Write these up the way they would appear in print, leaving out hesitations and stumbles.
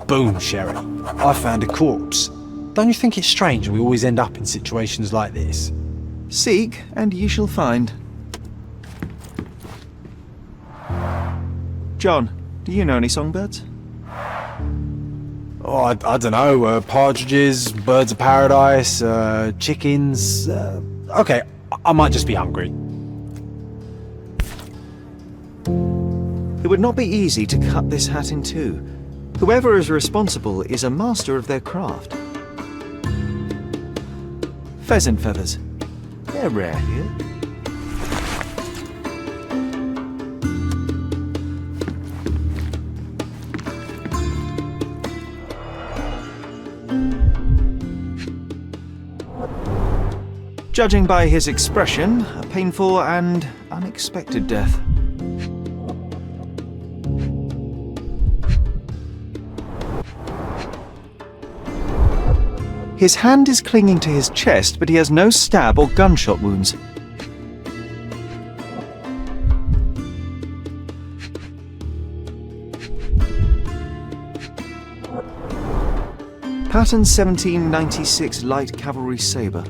Boom, Sherry. I found a corpse. Don't you think it's strange we always end up in situations like this? Seek, and ye shall find. John, do you know any songbirds? Oh, I don't know. Partridges, birds of paradise, chickens. Okay, I might just be hungry. It would not be easy to cut this hat in two. Whoever is responsible is a master of their craft. Pheasant feathers. They're rare here. Judging by his expression, a painful and unexpected death. His hand is clinging to his chest, but he has no stab or gunshot wounds. Pattern 1796 light cavalry saber.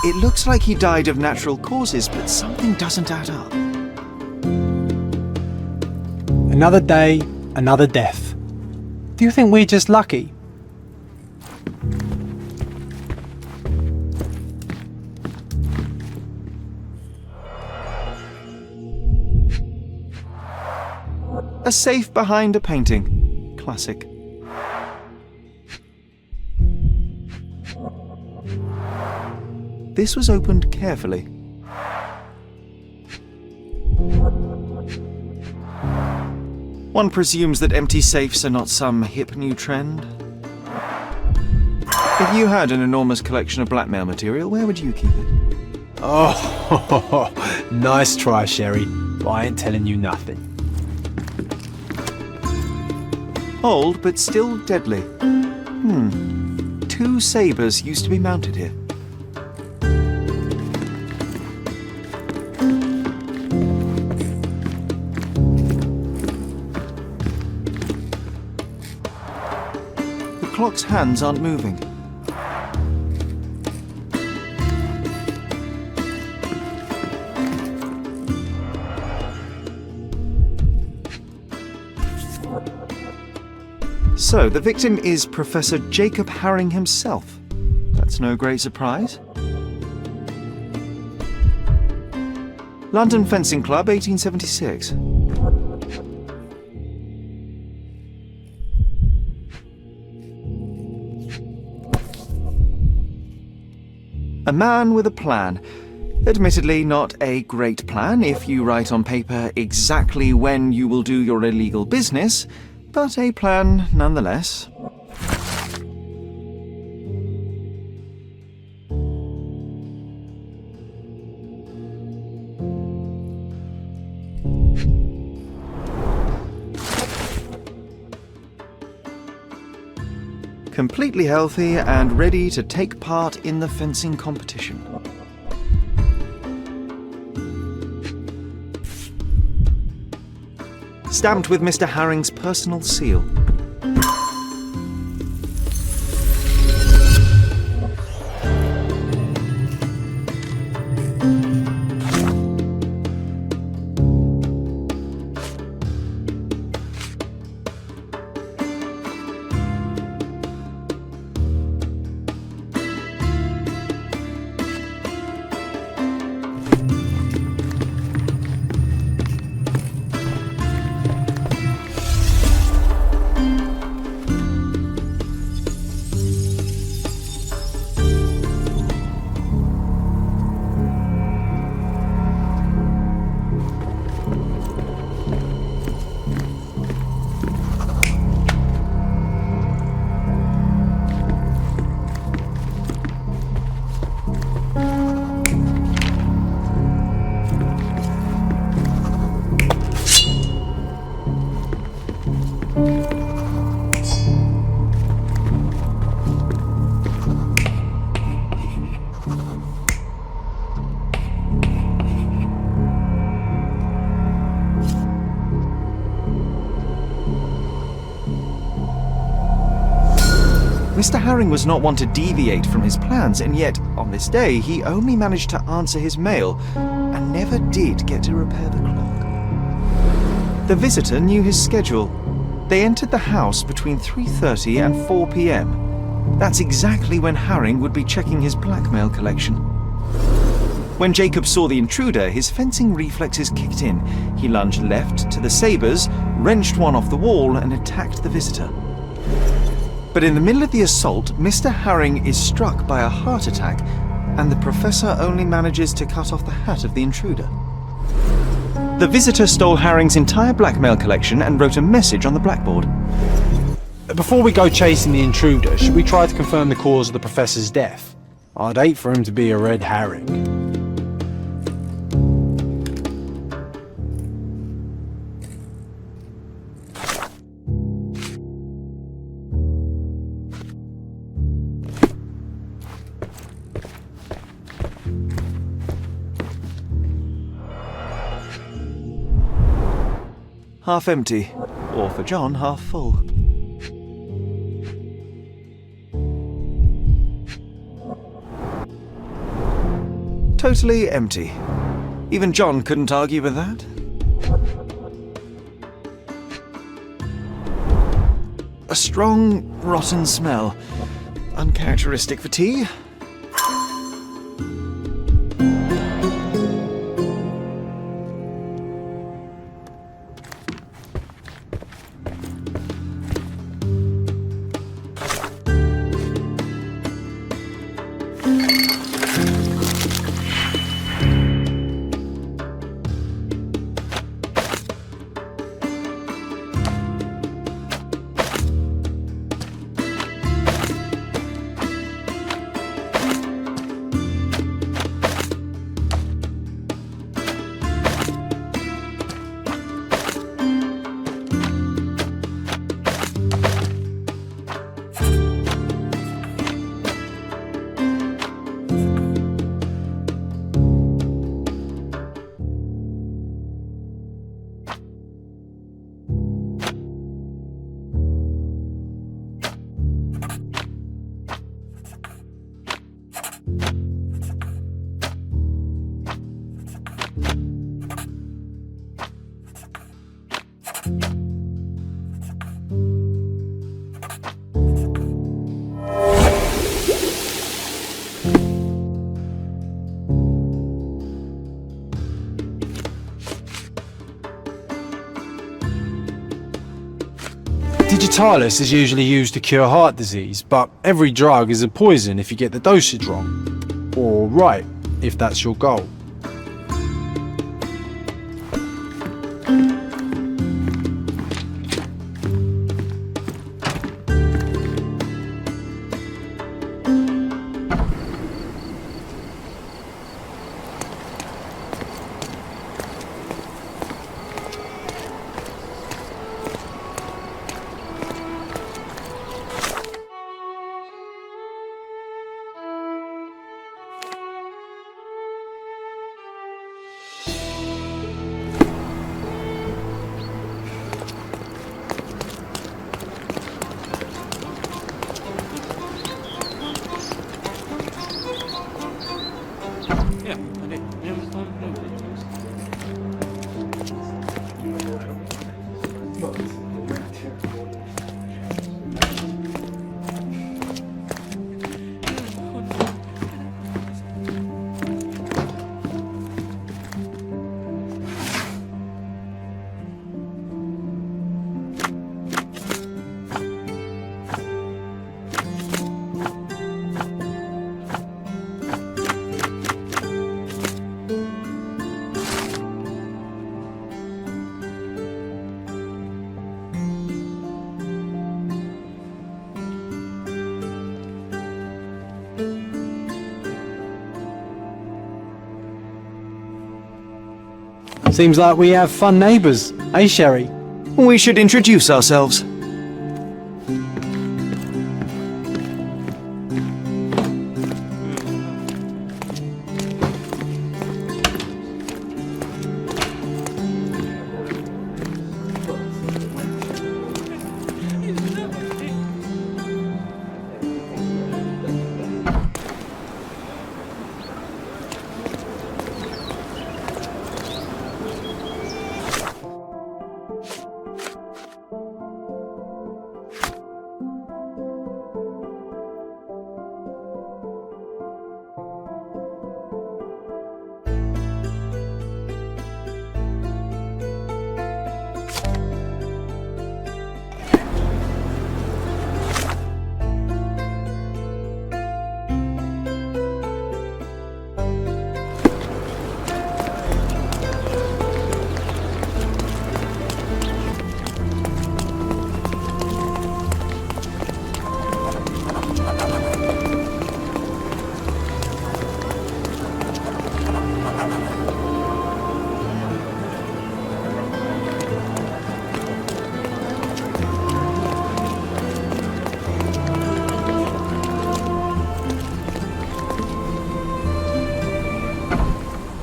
It looks like he died of natural causes, but something doesn't add up. Another day, another death. Do you think we're just lucky? A safe behind a painting. Classic. This was opened carefully. One presumes that empty safes are not some hip new trend. If you had an enormous collection of blackmail material, where would you keep it? Oh, nice try, Sherry. But I ain't telling you nothing. Old, but still deadly. 2 sabers used to be mounted here. The clock's hands aren't moving. So, the victim is Professor Jacob Haring himself. That's no great surprise. London Fencing Club, 1876. A man with a plan. Admittedly, not a great plan if you write on paper exactly when you will do your illegal business, but a plan nonetheless. Completely healthy and ready to take part in the fencing competition. Stamped with Mr. Haring's personal seal. Mr. Herring was not one to deviate from his plans, and yet, on this day, he only managed to answer his mail and never did get to repair the clock. The visitor knew his schedule. They entered the house between 3:30 and 4 p.m. That's exactly when Herring would be checking his blackmail collection. When Jacob saw the intruder, his fencing reflexes kicked in. He lunged left to the sabres, wrenched one off the wall, and attacked the visitor. But in the middle of the assault, Mr. Herring is struck by a heart attack, and the professor only manages to cut off the hat of the intruder. The visitor stole Herring's entire blackmail collection and wrote a message on the blackboard. Before we go chasing the intruder, should we try to confirm the cause of the professor's death? I'd hate for him to be a red herring. Half empty, or for John, half full. Totally empty. Even John couldn't argue with that. A strong, rotten smell. Uncharacteristic for tea. Digitalis is usually used to cure heart disease, but every drug is a poison if you get the dosage wrong. Or right, if that's your goal. Seems like we have fun neighbours, eh, Sherry? We should introduce ourselves.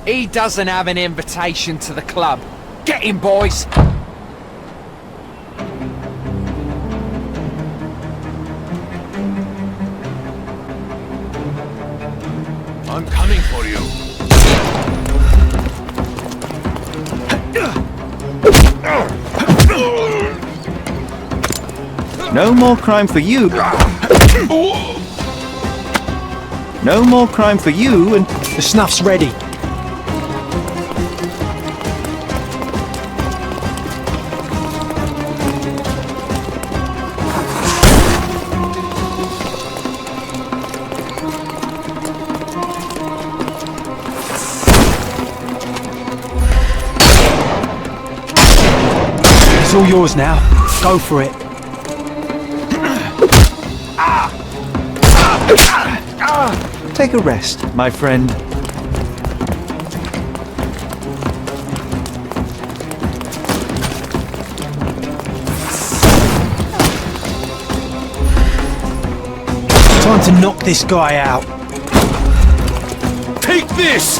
He doesn't have an invitation to the club. Get him, boys! I'm coming for you. No more crime for you. No more crime for you, and The snuff's ready. It's all yours now. Go for it. take a rest, my friend. Time to knock this guy out. Take this!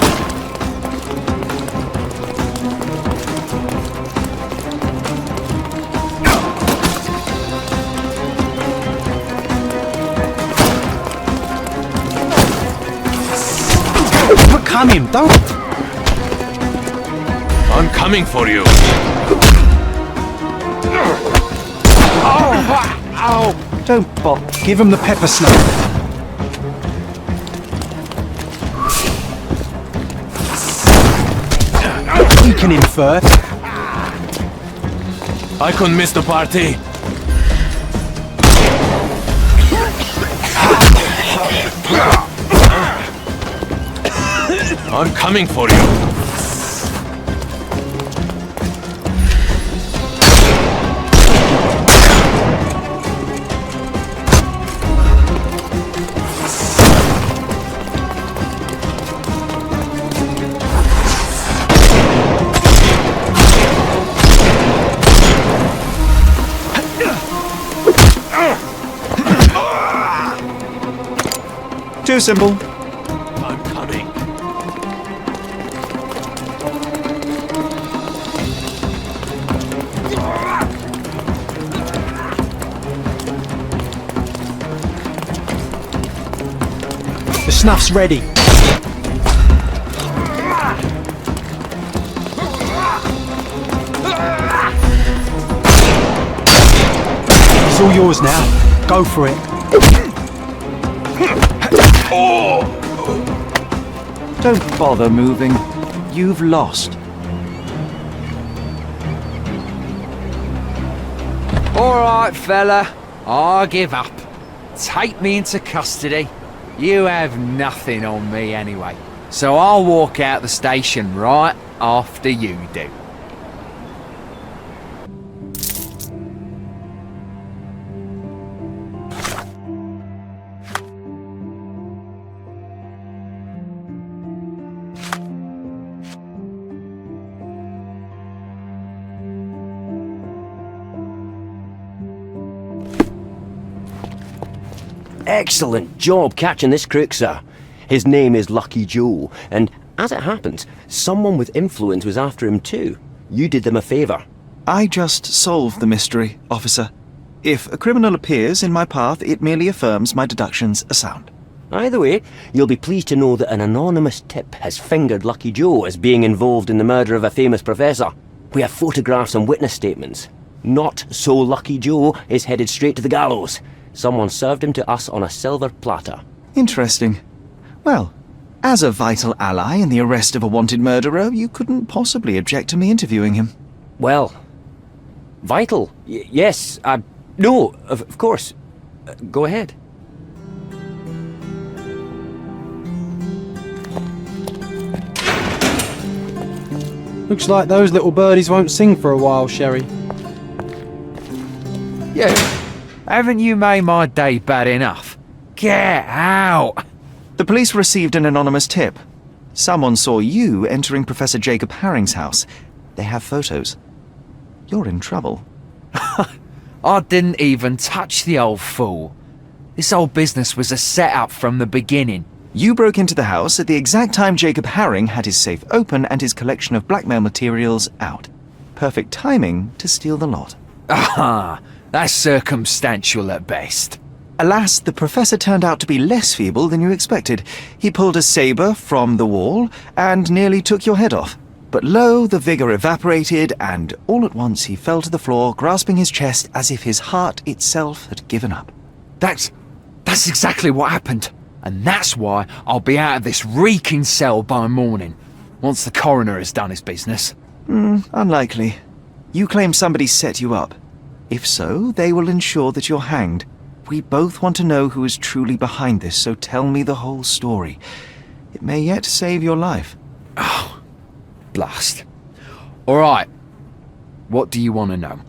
Overcome him, don't. I'm coming for you. Don't bother. Give him the pepper snuff. Weaken him first. I couldn't miss the party. I'm coming for you. Too simple. I'm coming. The snuff's ready. It's all yours now. Go for it. Don't bother moving. You've lost. Alright, fella. I give up. Take me into custody. You have nothing on me anyway. So I'll walk out the station right after you do. Excellent job catching this crook, sir. His name is Lucky Joe, and as it happens, someone with influence was after him too. You did them a favour. I just solved the mystery, officer. If a criminal appears in my path, it merely affirms my deductions are sound. Either way, you'll be pleased to know that an anonymous tip has fingered Lucky Joe as being involved in the murder of a famous professor. We have photographs and witness statements. Not so Lucky Joe is headed straight to the gallows. Someone served him to us on a silver platter. Interesting. Well, as a vital ally in the arrest of a wanted murderer, you couldn't possibly object to me interviewing him. Well, vital. Yes, no, of course. Go ahead. Looks like those little birdies won't sing for a while, Sherry. Yeah. Haven't you made my day bad enough? Get out! The police received an anonymous tip. Someone saw you entering Professor Jacob Haring's house. They have photos. You're in trouble. I didn't even touch the old fool. This whole business was a setup from the beginning. You broke into the house at the exact time Jacob Haring had his safe open and his collection of blackmail materials out. Perfect timing to steal the lot. Ah, that's circumstantial at best. Alas, the professor turned out to be less feeble than you expected. He pulled a sabre from the wall and nearly took your head off. But lo, the vigour evaporated, and all at once he fell to the floor, grasping his chest as if his heart itself had given up. That's exactly what happened. And that's why I'll be out of this reeking cell by morning, once the coroner has done his business. Unlikely. You claim somebody set you up. If so, they will ensure that you're hanged. We both want to know who is truly behind this, so tell me the whole story. It may yet save your life. Oh, blast. All right. What do you want to know?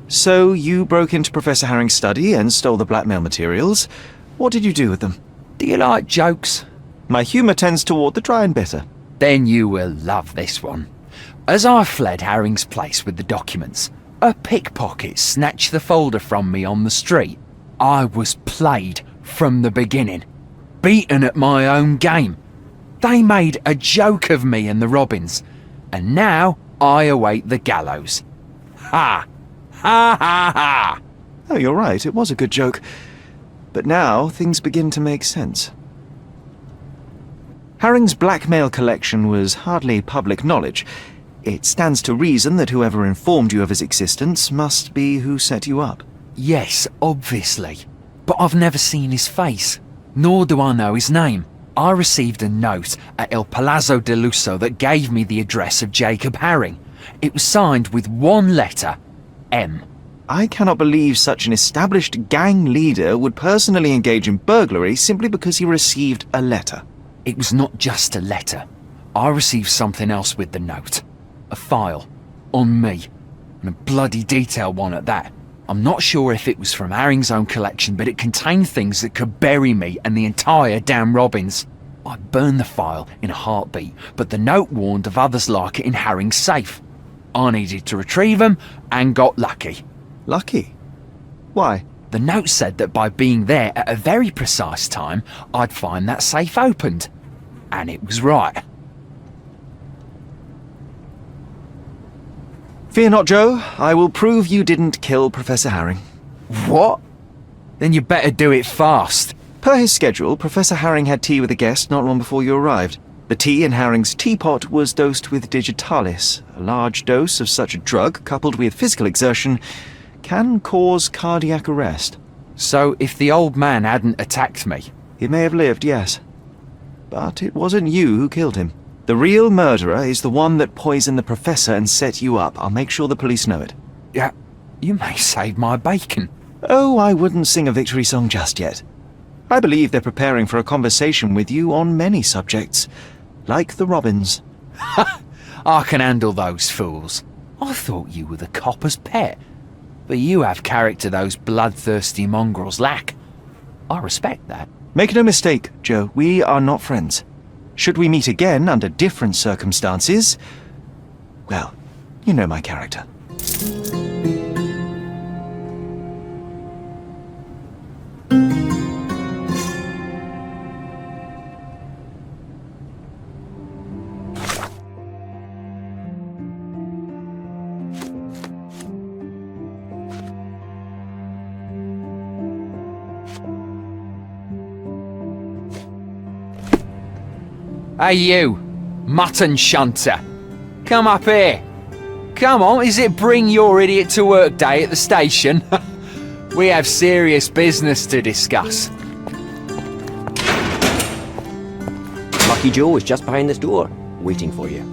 So you broke into Professor Haring's study and stole the blackmail materials. What did you do with them? Do you like jokes? My humour tends toward the dry and bitter. Then you will love this one. As I fled Haring's place with the documents, a pickpocket snatched the folder from me on the street. I was played from the beginning, beaten at my own game. They made a joke of me and the Robins, and now I await the gallows. Ha! Ha ha ha! Oh, you're right, it was a good joke. But now things begin to make sense. Haring's blackmail collection was hardly public knowledge. It stands to reason that whoever informed you of his existence must be who set you up. Yes, obviously. But I've never seen his face, nor do I know his name. I received a note at El Palazzo de Lusso that gave me the address of Jacob Haring. It was signed with one letter, M. I cannot believe such an established gang leader would personally engage in burglary simply because he received a letter. It was not just a letter. I received something else with the note. A file. On me. And a bloody detailed one at that. I'm not sure if it was from Haring's own collection, but it contained things that could bury me and the entire damn Robins. I burned the file in a heartbeat, but the note warned of others like it in Haring's safe. I needed to retrieve them and got lucky. Lucky? Why? The note said that by being there at a very precise time, I'd find that safe opened. And it was right. Fear not, Joe. I will prove you didn't kill Professor Haring. What? Then you better do it fast. Per his schedule, Professor Haring had tea with a guest not long before you arrived. The tea in Haring's teapot was dosed with digitalis. A large dose of such a drug, coupled with physical exertion, can cause cardiac arrest. So if the old man hadn't attacked me... He may have lived, yes. But it wasn't you who killed him. The real murderer is the one that poisoned the professor and set you up. I'll make sure the police know it. Yeah, you may save my bacon. Oh, I wouldn't sing a victory song just yet. I believe they're preparing for a conversation with you on many subjects, like the Robins. I can handle those fools. I thought you were the copper's pet. But you have character those bloodthirsty mongrels lack. I respect that. Make no mistake, Joe, we are not friends. Should we meet again under different circumstances, well, you know my character. Hey you, mutton shunter. Come up here. Come on, is it bring your idiot to work day at the station? We have serious business to discuss. Lucky Joe is just behind this door, waiting for you.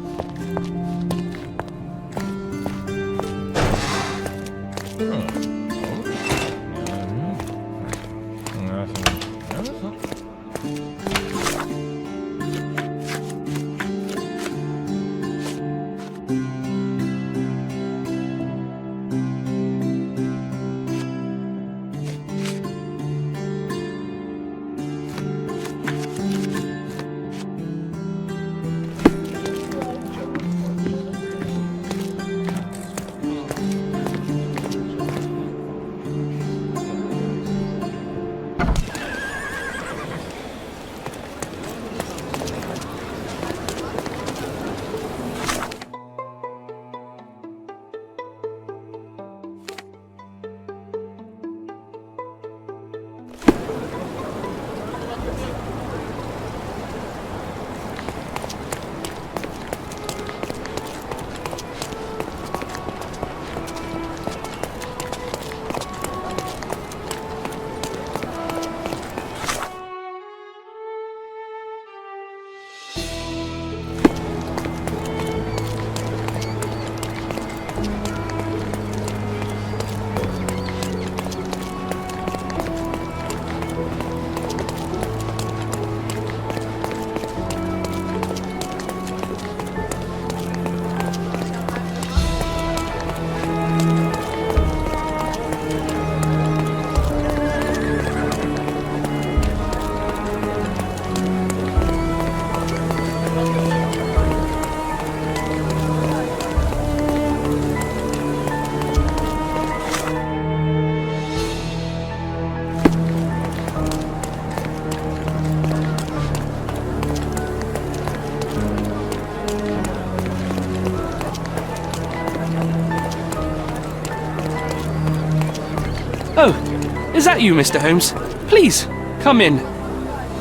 Is that you, Mr. Holmes? Please, come in.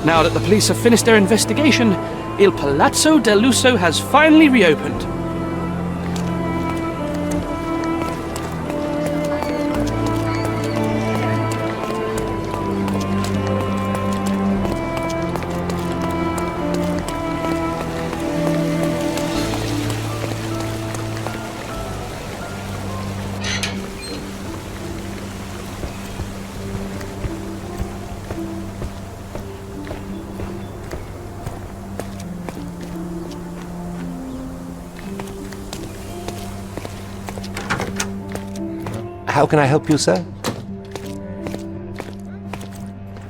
Now that the police have finished their investigation, Il Palazzo del Lusso has finally reopened. How can I help you, sir?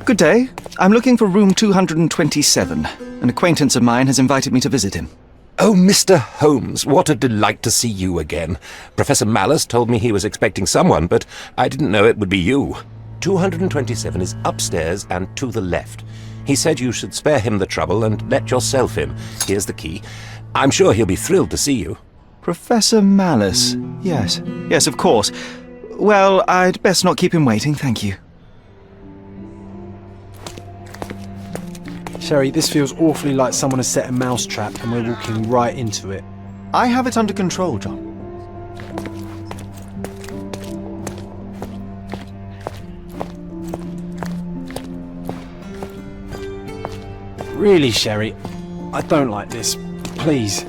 Good day. I'm looking for room 227. An acquaintance of mine has invited me to visit him. Oh, Mr. Holmes, what a delight to see you again. Professor Malice told me he was expecting someone, but I didn't know it would be you. 227 is upstairs and to the left. He said you should spare him the trouble and let yourself in. Here's the key. I'm sure he'll be thrilled to see you. Professor Malice. Yes. Yes, of course. Well, I'd best not keep him waiting, thank you. Sherry, this feels awfully like someone has set a mousetrap and we're walking right into it. I have it under control, John. Really, Sherry, I don't like this. Please.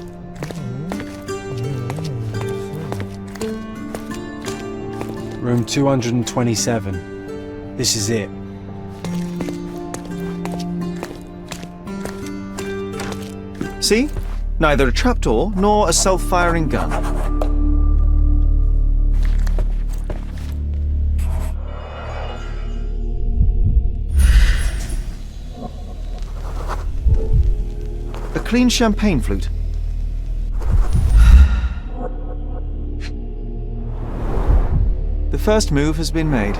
Room 227. This is it. See? Neither a trapdoor nor a self-firing gun. A clean champagne flute. The first move has been made.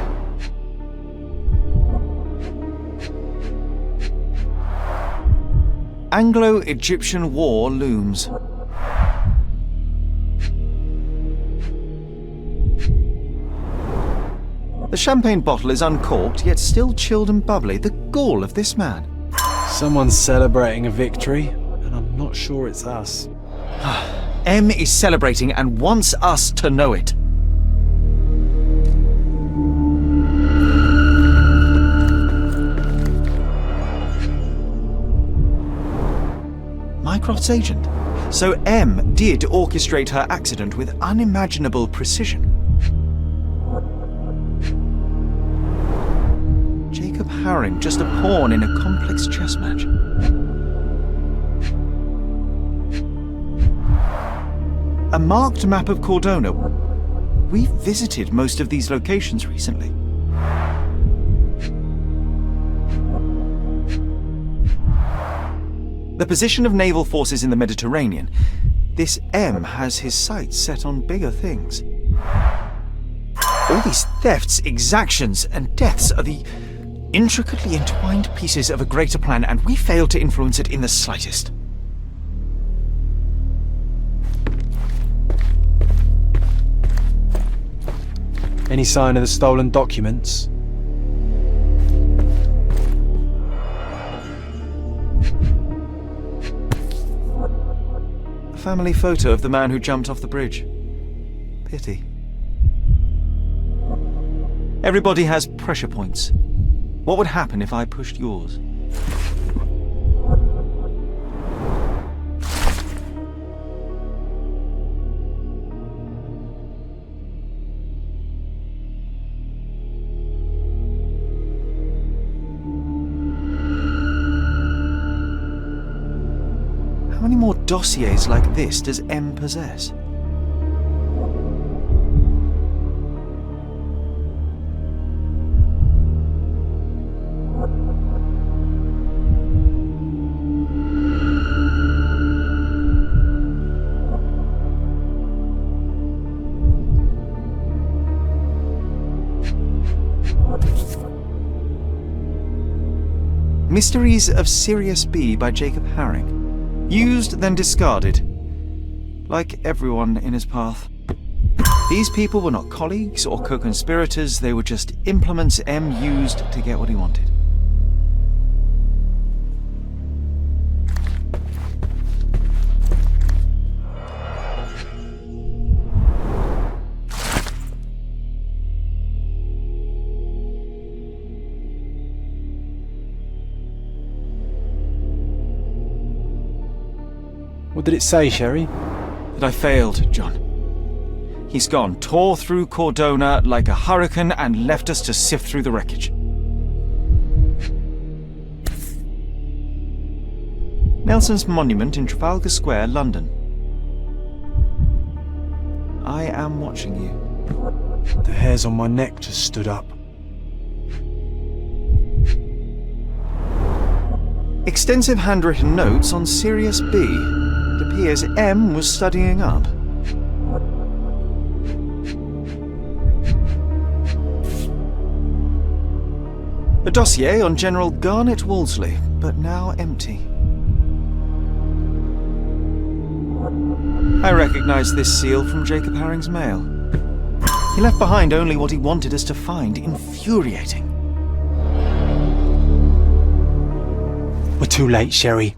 Anglo-Egyptian war looms. The champagne bottle is uncorked, yet still chilled and bubbly. The gall of this man. Someone's celebrating a victory, and I'm not sure it's us. M is celebrating and wants us to know it. Mycroft's agent. So M did orchestrate her accident with unimaginable precision. Jacob Haring, just a pawn in a complex chess match. A marked map of Cordona. We've visited most of these locations recently. The position of naval forces in the Mediterranean. This M has his sights set on bigger things. All these thefts, exactions, and deaths are the intricately entwined pieces of a greater plan, and we fail to influence it in the slightest. Any sign of the stolen documents? A family photo of the man who jumped off the bridge. Pity. Everybody has pressure points. What would happen if I pushed yours? How many more dossiers like this does M possess? Mysteries of Sirius B by Jacob Haring. Used, then discarded. Like everyone in his path. These people were not colleagues or co-conspirators, they were just implements M used to get what he wanted. What did it say, Sherry? That I failed, John. He's gone, tore through Cordona like a hurricane and left us to sift through the wreckage. Nelson's monument in Trafalgar Square, London. I am watching you. The hairs on my neck just stood up. Extensive handwritten notes on Sirius B. It appears M was studying up. A dossier on General Garnet Wolseley, but now empty. I recognize this seal from Jacob Haring's mail. He left behind only what he wanted us to find. Infuriating. We're too late, Sherry.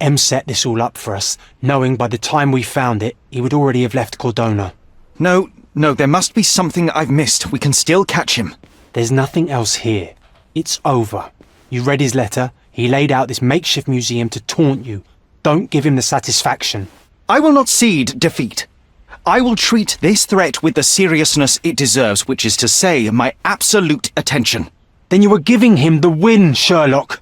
M set this all up for us, knowing by the time we found it, he would already have left Cordona. No, there must be something I've missed. We can still catch him. There's nothing else here. It's over. You read his letter. He laid out this makeshift museum to taunt you. Don't give him the satisfaction. I will not cede defeat. I will treat this threat with the seriousness it deserves, which is to say, my absolute attention. Then you were giving him the win, Sherlock.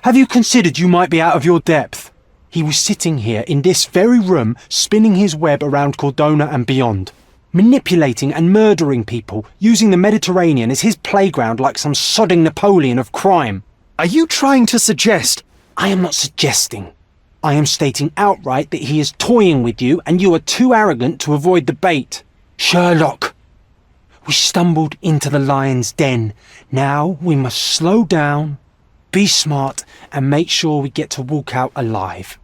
Have you considered you might be out of your depth? He was sitting here in this very room, spinning his web around Cordona and beyond, manipulating and murdering people, using the Mediterranean as his playground like some sodding Napoleon of crime. Are you trying to suggest? I am not suggesting. I am stating outright that he is toying with you and you are too arrogant to avoid the bait. Sherlock, we stumbled into the lion's den. Now we must slow down, be smart, and make sure we get to walk out alive.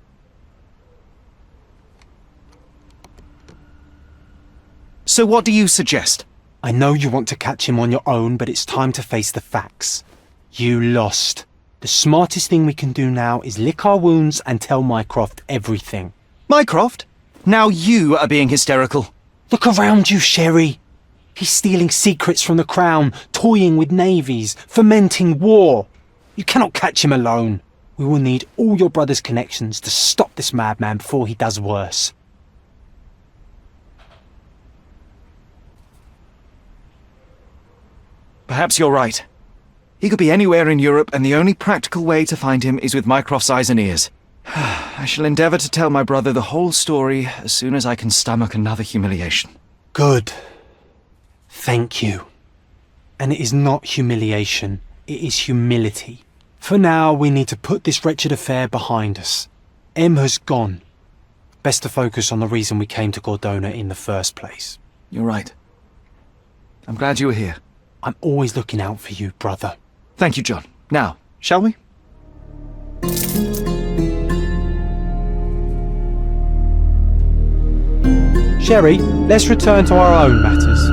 So what do you suggest? I know you want to catch him on your own, but it's time to face the facts. You lost. The smartest thing we can do now is lick our wounds and tell Mycroft everything. Mycroft? Now you are being hysterical. Look around you, Sherry. He's stealing secrets from the Crown, toying with navies, fomenting war. You cannot catch him alone. We will need all your brother's connections to stop this madman before he does worse. Perhaps you're right. He could be anywhere in Europe, and the only practical way to find him is with Mycroft's eyes and ears. I shall endeavour to tell my brother the whole story as soon as I can stomach another humiliation. Good. Thank you. And it is not humiliation, it is humility. For now, we need to put this wretched affair behind us. M has gone. Best to focus on the reason we came to Cordona in the first place. You're right. I'm glad you were here. I'm always looking out for you, brother. Thank you, John. Now, shall we? Sherry, let's return to our own matters.